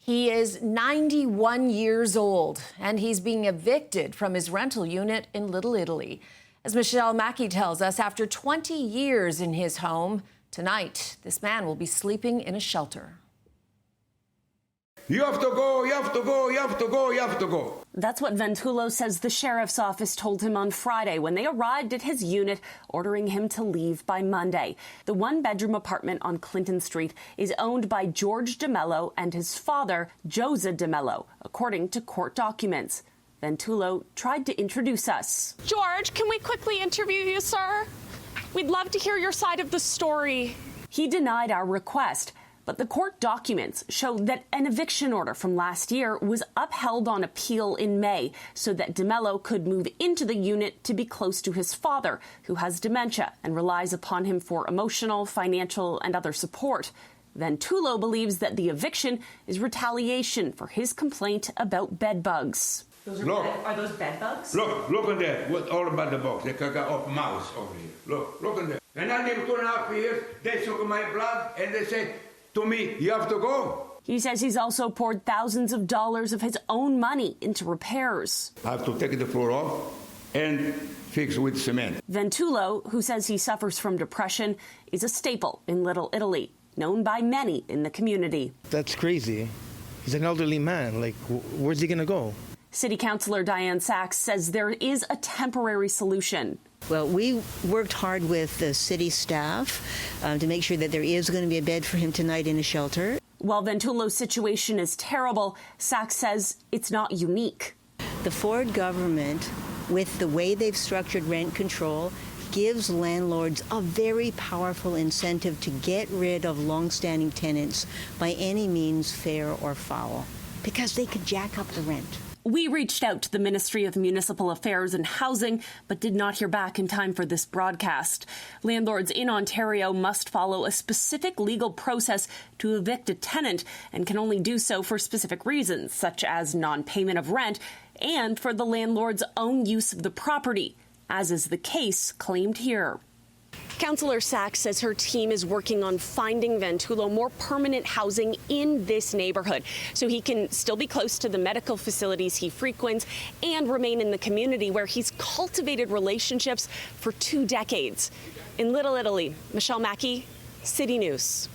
He is 91 years old, and he's being evicted from his rental unit in Little Italy. As Mackey tells us, after 20 years in his home, tonight this man will be sleeping in a shelter. You have to go, you have to go, you have to go, you have to go. That's what Ventullo says the sheriff's office told him on Friday when they arrived at his unit, ordering him to leave by Monday. The one-bedroom apartment on Clinton Street is owned by George DeMello and his father, Josa DeMello, according to court documents. Ventullo tried to introduce us. George, can we quickly interview you, sir? We'd love to hear your side of the story. He denied our request. But the court documents show that an eviction order from last year was upheld on appeal in May so that DeMello could move into the unit to be close to his father, who has dementia and relies upon him for emotional, financial, and other support. Ventullo believes that the eviction is retaliation for his complaint about bed bugs. Are those bed bugs? Look at that. What all about the box? They got up mouse over here. Look at that. And I live 2.5 years. They took my blood and they said to me, you have to go. He says he's also poured thousands of dollars of his own money into repairs. I have to take the floor off and fix with cement. Ventullo, who says he suffers from depression, is a staple in Little Italy, known by many in the community. That's crazy. He's an elderly man. Like, where's he going to go? City Councilor Diane Sachs says there is a temporary solution. Well, we worked hard with the city staff to make sure that there is going to be a bed for him tonight in a shelter. While Ventullo's situation is terrible, Sachs says it's not unique. The Ford government, with the way they've structured rent control, gives landlords a very powerful incentive to get rid of long-standing tenants by any means, fair or foul, because they could jack up the rent. We reached out to the Ministry of Municipal Affairs and Housing, but did not hear back in time for this broadcast. Landlords in Ontario must follow a specific legal process to evict a tenant and can only do so for specific reasons, such as non-payment of rent and for the landlord's own use of the property, as is the case claimed here. Councillor Sachs says her team is working on finding Ventullo more permanent housing in this neighborhood so he can still be close to the medical facilities he frequents and remain in the community where he's cultivated relationships for 2 decades. In Little Italy, Mackey, City News.